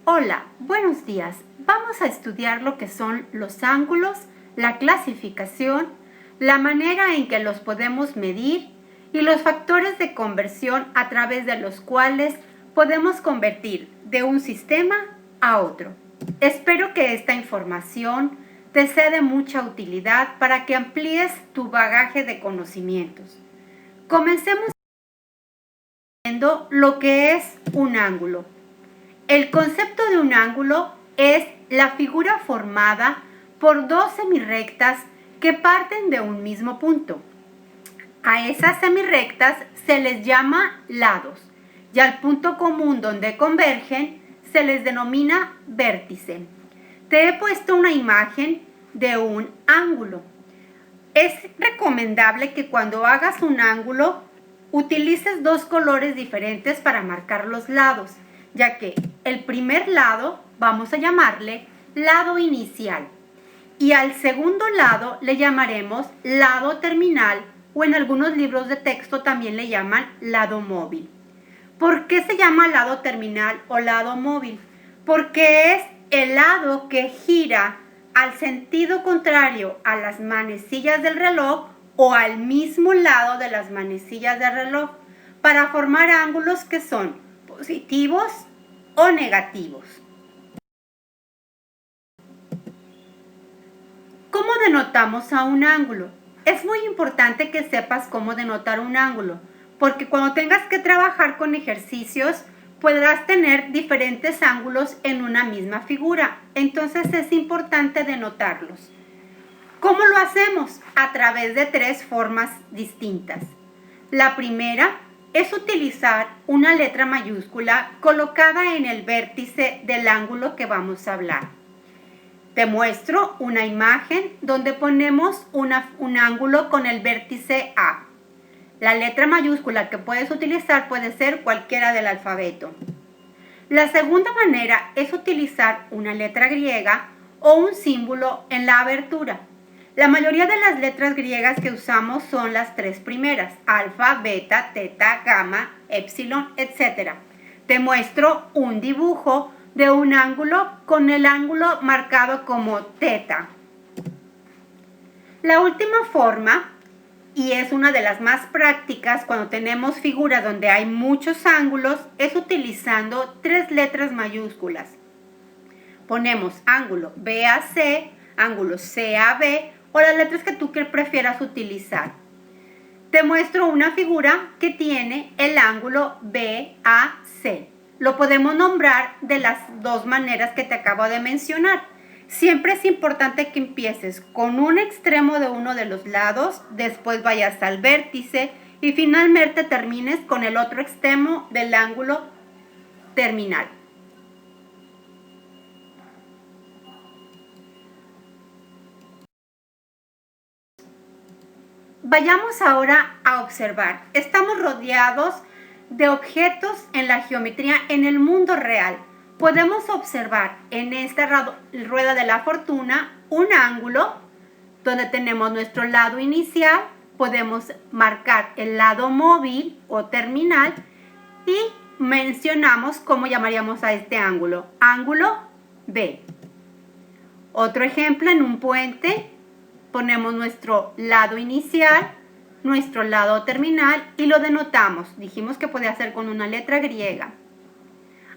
Hola, buenos días. Vamos a estudiar lo que son los ángulos, la clasificación, la manera en que los podemos medir y los factores de conversión a través de los cuales podemos convertir de un sistema a otro. Espero que esta información te sea de mucha utilidad para que amplíes tu bagaje de conocimientos. Comencemos viendo lo que es un ángulo. El concepto de un ángulo es la figura formada por dos semirrectas que parten de un mismo punto. A esas semirrectas se les llama lados y al punto común donde convergen se les denomina vértice. Te he puesto una imagen de un ángulo. Es recomendable que cuando hagas un ángulo utilices dos colores diferentes para marcar los lados, ya que el primer lado vamos a llamarle lado inicial y al segundo lado le llamaremos lado terminal o en algunos libros de texto también le llaman lado móvil. ¿Por qué se llama lado terminal o lado móvil? Porque es el lado que gira al sentido contrario a las manecillas del reloj o al mismo lado de las manecillas del reloj para formar ángulos que son positivos o negativos. ¿Cómo denotamos a un ángulo? Es muy importante que sepas cómo denotar un ángulo, porque cuando tengas que trabajar con ejercicios, podrás tener diferentes ángulos en una misma figura. Entonces es importante denotarlos. ¿Cómo lo hacemos? A través de tres formas distintas. La primera es utilizar una letra mayúscula colocada en el vértice del ángulo que vamos a hablar. Te muestro una imagen donde ponemos un ángulo con el vértice A. La letra mayúscula que puedes utilizar puede ser cualquiera del alfabeto. La segunda manera es utilizar una letra griega o un símbolo en la abertura. La mayoría de las letras griegas que usamos son las tres primeras, alfa, beta, teta, gamma, epsilon, etc. Te muestro un dibujo de un ángulo con el ángulo marcado como teta. La última forma, y es una de las más prácticas cuando tenemos figuras donde hay muchos ángulos, es utilizando tres letras mayúsculas. Ponemos ángulo BAC, ángulo CAB o las letras que tú prefieras utilizar. Te muestro una figura que tiene el ángulo BAC. Lo podemos nombrar de las dos maneras que te acabo de mencionar. Siempre es importante que empieces con un extremo de uno de los lados, después vayas al vértice y finalmente termines con el otro extremo del ángulo terminal. Vayamos ahora a observar. Estamos rodeados de objetos en la geometría en el mundo real. Podemos observar en esta rueda de la fortuna un ángulo donde tenemos nuestro lado inicial, podemos marcar el lado móvil o terminal y mencionamos cómo llamaríamos a este ángulo, ángulo B. Otro ejemplo, en un puente ponemos nuestro lado inicial, nuestro lado terminal y lo denotamos. Dijimos que podía ser con una letra griega.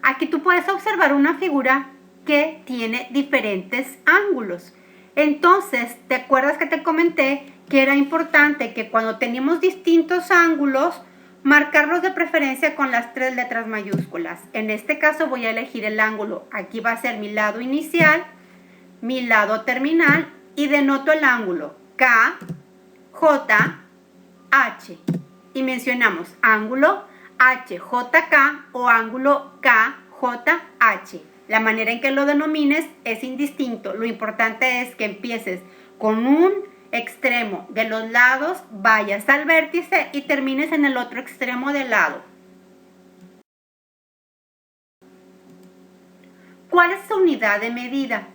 Aquí tú puedes observar una figura que tiene diferentes ángulos. Entonces, ¿te acuerdas que te comenté que era importante que cuando teníamos distintos ángulos, marcarlos de preferencia con las tres letras mayúsculas? En este caso voy a elegir el ángulo. Aquí va a ser mi lado inicial, mi lado terminal y denoto el ángulo K, J, H. Y mencionamos ángulo HJK o ángulo KJH. La manera en que lo denomines es indistinto. Lo importante es que empieces con un extremo de los lados, vayas al vértice y termines en el otro extremo del lado. ¿Cuál es su unidad de medida?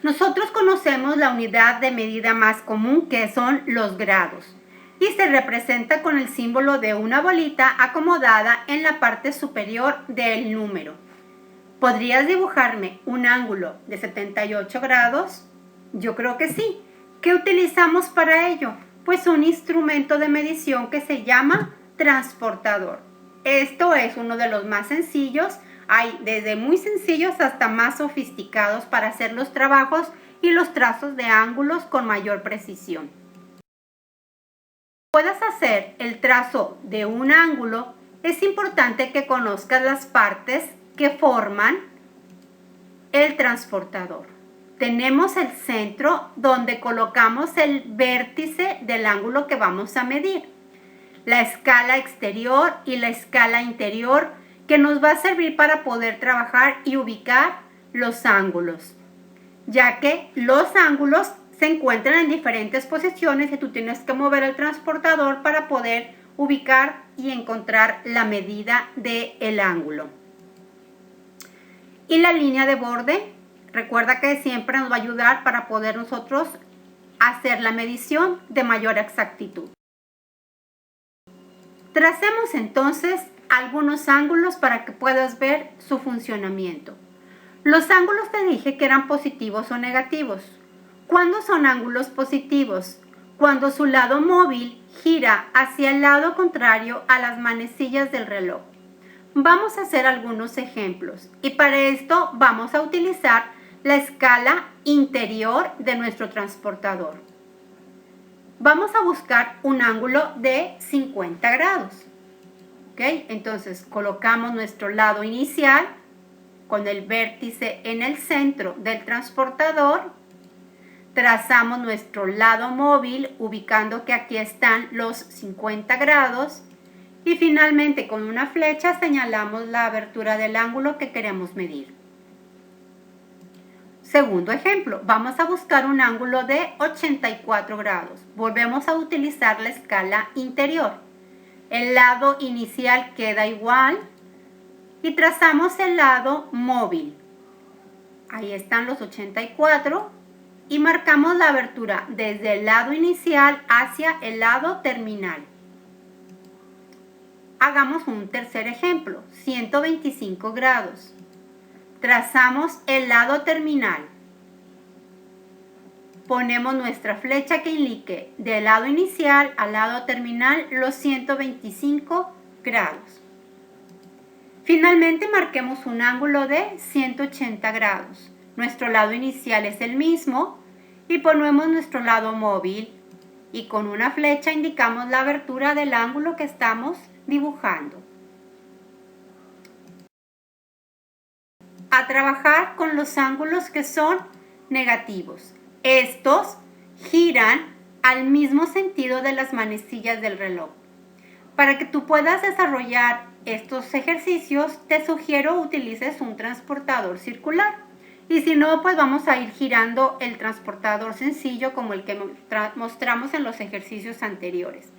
Nosotros conocemos la unidad de medida más común, que son los grados, y se representa con el símbolo de una bolita acomodada en la parte superior del número. ¿Podrías dibujarme un ángulo de 78 grados? Yo creo que sí. ¿Qué utilizamos para ello? Pues un instrumento de medición que se llama transportador. Esto es uno de los más sencillos. Hay desde muy sencillos hasta más sofisticados para hacer los trabajos y los trazos de ángulos con mayor precisión. Para que puedas hacer el trazo de un ángulo, es importante que conozcas las partes que forman el transportador. Tenemos el centro donde colocamos el vértice del ángulo que vamos a medir, la escala exterior y la escala interior que nos va a servir para poder trabajar y ubicar los ángulos, ya que los ángulos se encuentran en diferentes posiciones y tú tienes que mover el transportador para poder ubicar y encontrar la medida del ángulo. Y la línea de borde, recuerda que siempre nos va a ayudar para poder nosotros hacer la medición de mayor exactitud. Tracemos entonces algunos ángulos para que puedas ver su funcionamiento. Los ángulos te dije que eran positivos o negativos. ¿Cuándo son ángulos positivos? Cuando su lado móvil gira hacia el lado contrario a las manecillas del reloj. Vamos a hacer algunos ejemplos y para esto vamos a utilizar la escala interior de nuestro transportador. Vamos a buscar un ángulo de 50 grados. ¿Ok? Entonces colocamos nuestro lado inicial con el vértice en el centro del transportador. Trazamos nuestro lado móvil ubicando que aquí están los 50 grados. Y finalmente con una flecha señalamos la abertura del ángulo que queremos medir. Segundo ejemplo, vamos a buscar un ángulo de 84 grados. Volvemos a utilizar la escala interior. El lado inicial queda igual y trazamos el lado móvil. Ahí están los 84 y marcamos la abertura desde el lado inicial hacia el lado terminal. Hagamos un tercer ejemplo, 125 grados. Trazamos el lado terminal. Ponemos nuestra flecha que indique del lado inicial al lado terminal los 125 grados. Finalmente marquemos un ángulo de 180 grados. Nuestro lado inicial es el mismo y ponemos nuestro lado móvil y con una flecha indicamos la abertura del ángulo que estamos dibujando. A trabajar con los ángulos que son negativos. Estos giran al mismo sentido de las manecillas del reloj. Para que tú puedas desarrollar estos ejercicios, te sugiero utilices un transportador circular. Y si no, pues vamos a ir girando el transportador sencillo como el que mostramos en los ejercicios anteriores.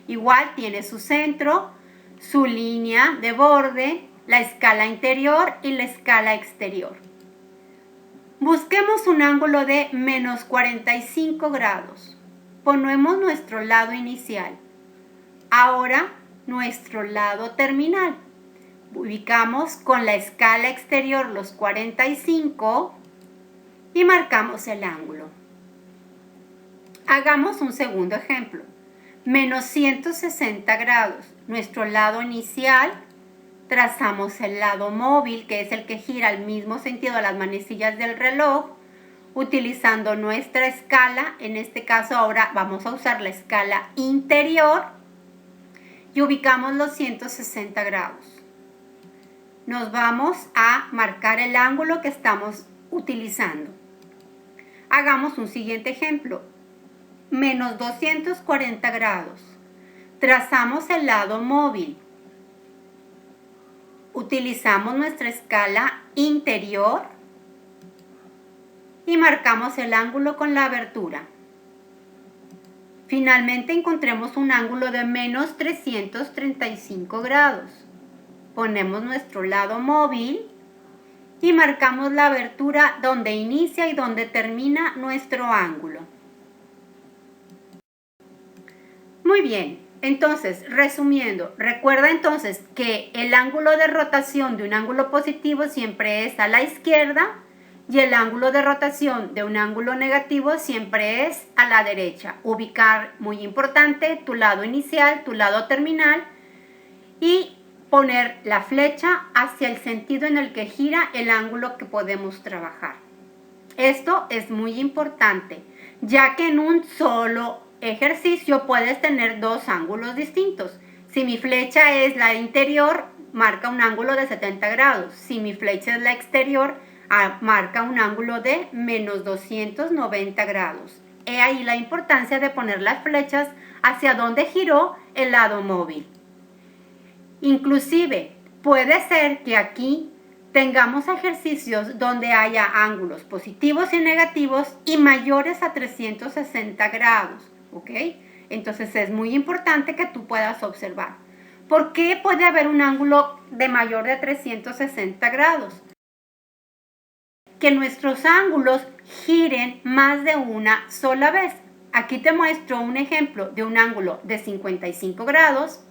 Igual tiene su centro, su línea de borde, la escala interior y la escala exterior. Busquemos un ángulo de menos 45 grados. Ponemos nuestro lado inicial. Ahora nuestro lado terminal. Ubicamos con la escala exterior los 45 y marcamos el ángulo. Hagamos un segundo ejemplo. Menos 160 grados. Nuestro lado inicial. Trazamos el lado móvil, que es el que gira al mismo sentido a las manecillas del reloj, utilizando nuestra escala. En este caso ahora vamos a usar la escala interior y ubicamos los 160 grados. Nos vamos a marcar el ángulo que estamos utilizando. Hagamos un siguiente ejemplo. Menos 240 grados. Trazamos el lado móvil. Utilizamos nuestra escala interior y marcamos el ángulo con la abertura. Finalmente encontremos un ángulo de menos 335 grados. Ponemos nuestro lado móvil y marcamos la abertura donde inicia y donde termina nuestro ángulo. Muy bien, Entonces, resumiendo, recuerda entonces que el ángulo de rotación de un ángulo positivo siempre es a la izquierda y el ángulo de rotación de un ángulo negativo siempre es a la derecha. Ubicar, muy importante, tu lado inicial, tu lado terminal y poner la flecha hacia el sentido en el que gira el ángulo que podemos trabajar. Esto es muy importante, ya que en un solo ejercicio puedes tener dos ángulos distintos. Si mi flecha es la interior, marca un ángulo de 70 grados. Si mi flecha es la exterior, marca un ángulo de menos 290 grados. He ahí la importancia de poner las flechas hacia donde giró el lado móvil. Inclusive, puede ser que aquí tengamos ejercicios donde haya ángulos positivos y negativos y mayores a 360 grados, ¿ok? Entonces es muy importante que tú puedas observar. ¿Por qué puede haber un ángulo de mayor de 360 grados? Que nuestros ángulos giren más de una sola vez. Aquí te muestro un ejemplo de un ángulo de 55 grados,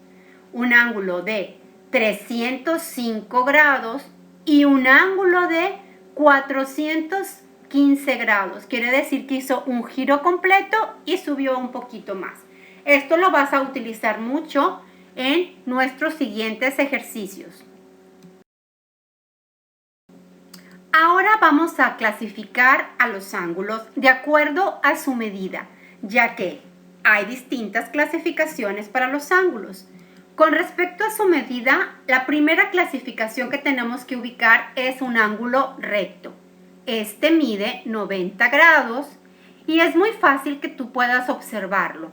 un ángulo de 305 grados y un ángulo de 415 grados. Quiere decir que hizo un giro completo y subió un poquito más. Esto lo vas a utilizar mucho en nuestros siguientes ejercicios. Ahora vamos a clasificar a los ángulos de acuerdo a su medida, ya que hay distintas clasificaciones para los ángulos. Con respecto a su medida, la primera clasificación que tenemos que ubicar es un ángulo recto. Este mide 90 grados y es muy fácil que tú puedas observarlo.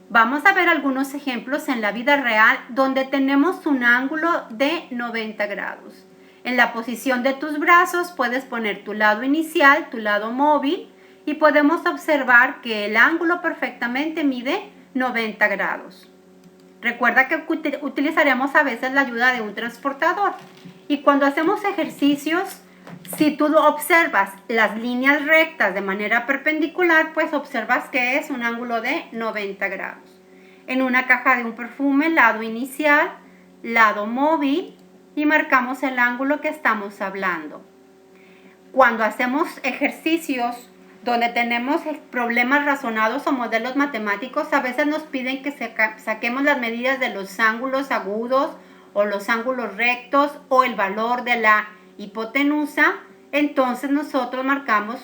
Vamos a ver algunos ejemplos en la vida real donde tenemos un ángulo de 90 grados. En la posición de tus brazos puedes poner tu lado inicial, tu lado móvil y podemos observar que el ángulo perfectamente mide 90 grados. Recuerda que utilizaremos a veces la ayuda de un transportador. Y cuando hacemos ejercicios, si tú observas las líneas rectas de manera perpendicular, pues observas que es un ángulo de 90 grados. En una caja de un perfume, lado inicial, lado móvil y marcamos el ángulo que estamos hablando. Cuando hacemos ejercicios donde tenemos problemas razonados o modelos matemáticos, a veces nos piden que saquemos las medidas de los ángulos agudos o los ángulos rectos o el valor de la hipotenusa. Entonces nosotros marcamos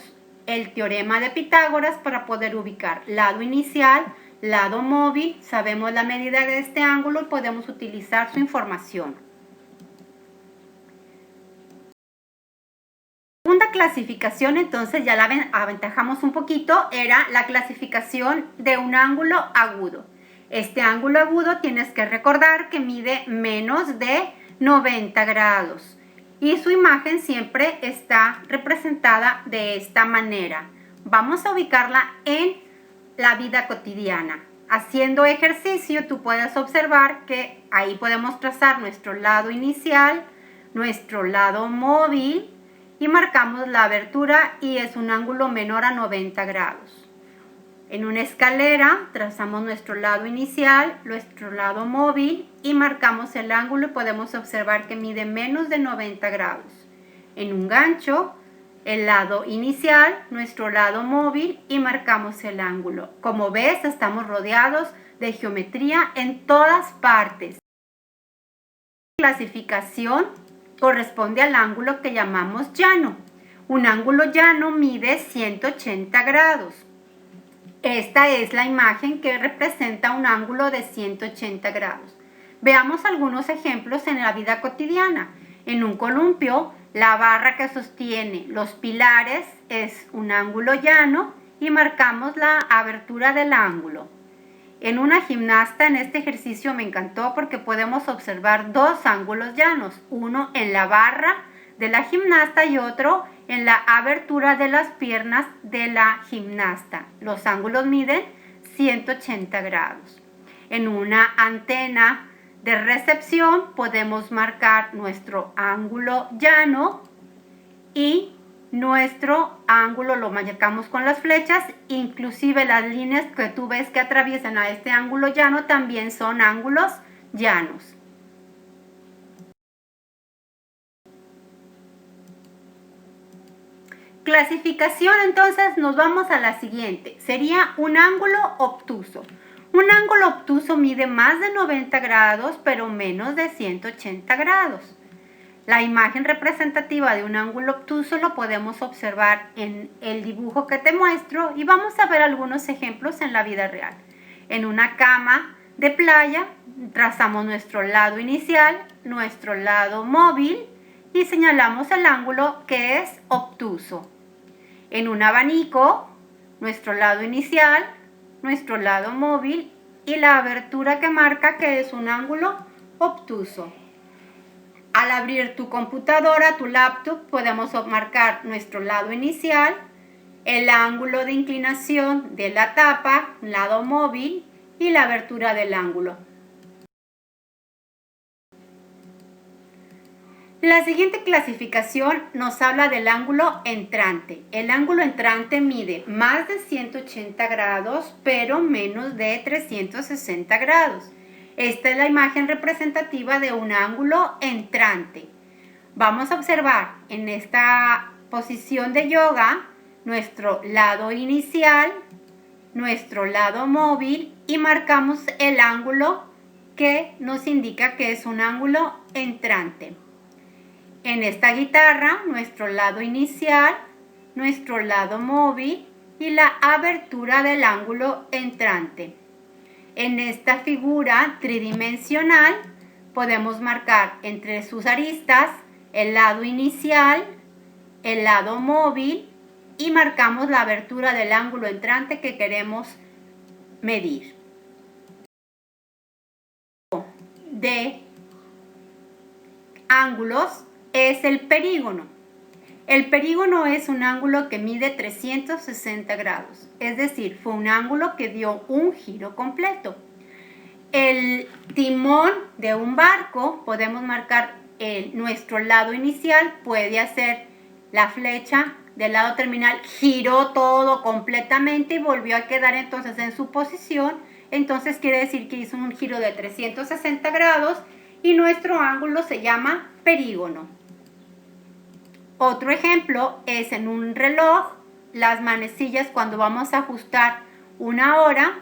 el teorema de Pitágoras para poder ubicar lado inicial, lado móvil, sabemos la medida de este ángulo y podemos utilizar su información. Segunda clasificación, entonces ya la aventajamos un poquito, era la clasificación de un ángulo agudo. Este ángulo agudo tienes que recordar que mide menos de 90 grados y su imagen siempre está representada de esta manera. Vamos a ubicarla en la vida cotidiana. Haciendo ejercicio tú puedes observar que ahí podemos trazar nuestro lado inicial, nuestro lado móvil, y marcamos la abertura y es un ángulo menor a 90 grados. En una escalera trazamos nuestro lado inicial, nuestro lado móvil y marcamos el ángulo y podemos observar que mide menos de 90 grados. En un gancho, el lado inicial, nuestro lado móvil y marcamos el ángulo. Como ves, estamos rodeados de geometría en todas partes. La clasificación corresponde al ángulo que llamamos llano. Un ángulo llano mide 180 grados. Esta es la imagen que representa un ángulo de 180 grados. Veamos algunos ejemplos en la vida cotidiana. En un columpio, la barra que sostiene los pilares es un ángulo llano y marcamos la abertura del ángulo. En una gimnasta, en este ejercicio me encantó porque podemos observar dos ángulos llanos, uno en la barra de la gimnasta y otro en la abertura de las piernas de la gimnasta. Los ángulos miden 180 grados. En una antena de recepción podemos marcar nuestro ángulo llano y nuestro ángulo lo marcamos con las flechas, inclusive las líneas que tú ves que atraviesan a este ángulo llano también son ángulos llanos. Clasificación, entonces nos vamos a la siguiente, sería un ángulo obtuso. Un ángulo obtuso mide más de 90 grados, pero menos de 180 grados. La imagen representativa de un ángulo obtuso lo podemos observar en el dibujo que te muestro y vamos a ver algunos ejemplos en la vida real. En una cama de playa trazamos nuestro lado inicial, nuestro lado móvil y señalamos el ángulo que es obtuso. En un abanico, nuestro lado inicial, nuestro lado móvil y la abertura que marca que es un ángulo obtuso. Al abrir tu computadora, tu laptop, podemos marcar nuestro lado inicial, el ángulo de inclinación de la tapa, lado móvil y la abertura del ángulo. La siguiente clasificación nos habla del ángulo entrante. El ángulo entrante mide más de 180 grados, pero menos de 360 grados. Esta es la imagen representativa de un ángulo entrante. Vamos a observar en esta posición de yoga nuestro lado inicial, nuestro lado móvil y marcamos el ángulo que nos indica que es un ángulo entrante. En esta guitarra, nuestro lado inicial, nuestro lado móvil y la abertura del ángulo entrante. En esta figura tridimensional podemos marcar entre sus aristas el lado inicial, el lado móvil y marcamos la abertura del ángulo entrante que queremos medir. De ángulos es el perígono. El perígono es un ángulo que mide 360 grados, es decir, fue un ángulo que dio un giro completo. El timón de un barco, podemos marcar nuestro lado inicial, puede hacer la flecha del lado terminal, giró todo completamente y volvió a quedar entonces en su posición, entonces quiere decir que hizo un giro de 360 grados y nuestro ángulo se llama perígono. Otro ejemplo es en un reloj, las manecillas cuando vamos a ajustar una hora,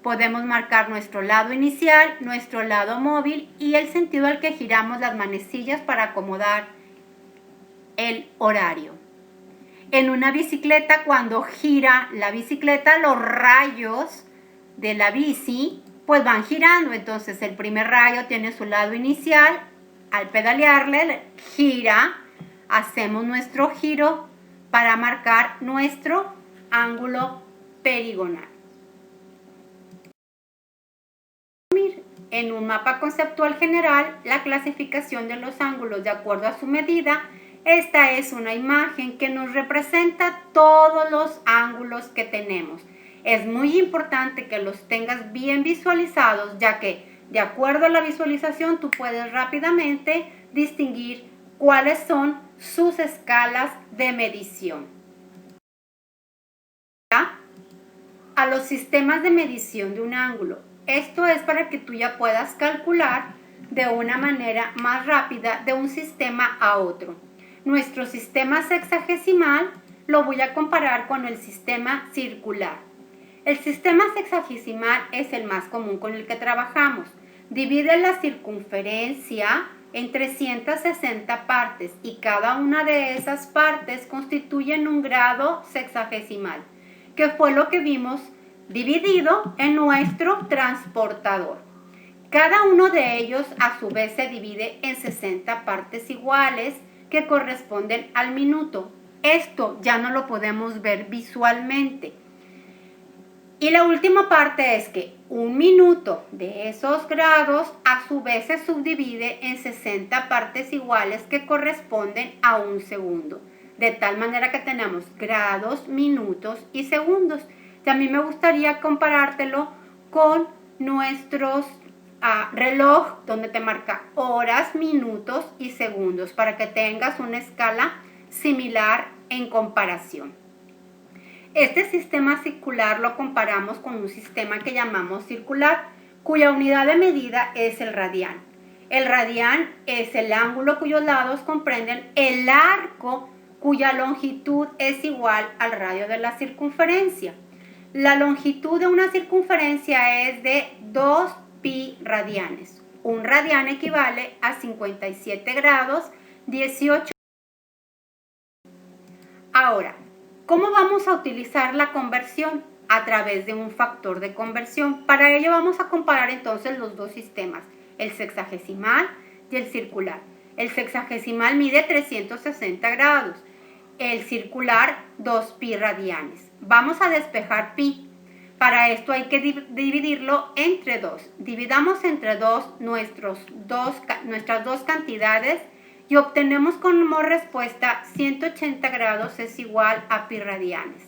podemos marcar nuestro lado inicial, nuestro lado móvil y el sentido al que giramos las manecillas para acomodar el horario. En una bicicleta, cuando gira la bicicleta, los rayos de la bici pues van girando, entonces el primer rayo tiene su lado inicial, al pedalearle gira, hacemos nuestro giro para marcar nuestro ángulo perigonal. En un mapa conceptual general, la clasificación de los ángulos de acuerdo a su medida. Esta es una imagen que nos representa todos los ángulos que tenemos. Es muy importante que los tengas bien visualizados, ya que de acuerdo a la visualización tú puedes rápidamente distinguir cuáles son sus escalas de medición. A los sistemas de medición de un ángulo. Esto es para que tú ya puedas calcular de una manera más rápida de un sistema a otro. Nuestro sistema sexagesimal lo voy a comparar con el sistema circular. El sistema sexagesimal es el más común con el que trabajamos. Divide la circunferencia en 360 partes y cada una de esas partes constituyen un grado sexagesimal, que fue lo que vimos dividido en nuestro transportador. Cada uno de ellos a su vez se divide en 60 partes iguales que corresponden al minuto. Esto ya no lo podemos ver visualmente. Y la última parte es que un minuto de esos grados a su vez se subdivide en 60 partes iguales que corresponden a un segundo. De tal manera que tenemos grados, minutos y segundos. Y a mí me gustaría comparártelo con nuestros reloj, donde te marca horas, minutos y segundos, para que tengas una escala similar en comparación. Este sistema circular lo comparamos con un sistema que llamamos circular, cuya unidad de medida es el radián. El radián es el ángulo cuyos lados comprenden el arco cuya longitud es igual al radio de la circunferencia. La longitud de una circunferencia es de 2 pi radianes. Un radián equivale a 57 grados 18. Ahora, ¿cómo vamos a utilizar la conversión? A través de un factor de conversión. Para ello vamos a comparar entonces los dos sistemas, el sexagesimal y el circular. El sexagesimal mide 360 grados, el circular 2 pi radianes. Vamos a despejar pi. Para esto hay que dividirlo entre 2. Dividamos entre 2 nuestras dos cantidades y obtenemos como respuesta 180 grados es igual a pi radianes.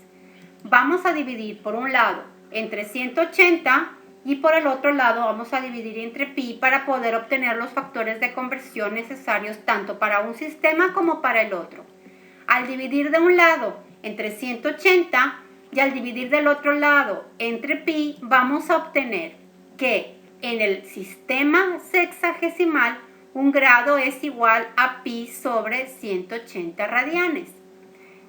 Vamos a dividir por un lado entre 180 y por el otro lado vamos a dividir entre pi para poder obtener los factores de conversión necesarios tanto para un sistema como para el otro. Al dividir de un lado entre 180 y al dividir del otro lado entre pi, vamos a obtener que en el sistema sexagesimal un grado es igual a pi sobre 180 radianes.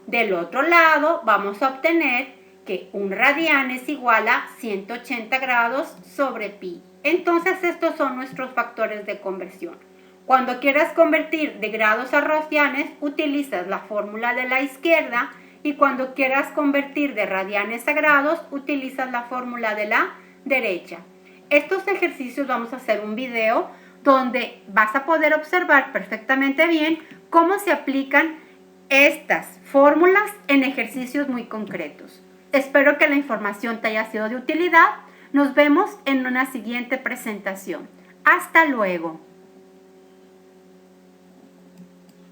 Del otro lado vamos a obtener que un radián es igual a 180 grados sobre pi. Entonces estos son nuestros factores de conversión. Cuando quieras convertir de grados a radianes, utilizas la fórmula de la izquierda, y cuando quieras convertir de radianes a grados, utilizas la fórmula de la derecha. Estos ejercicios vamos a hacer un video donde vas a poder observar perfectamente bien cómo se aplican estas fórmulas en ejercicios muy concretos. Espero que la información te haya sido de utilidad. Nos vemos en una siguiente presentación. Hasta luego.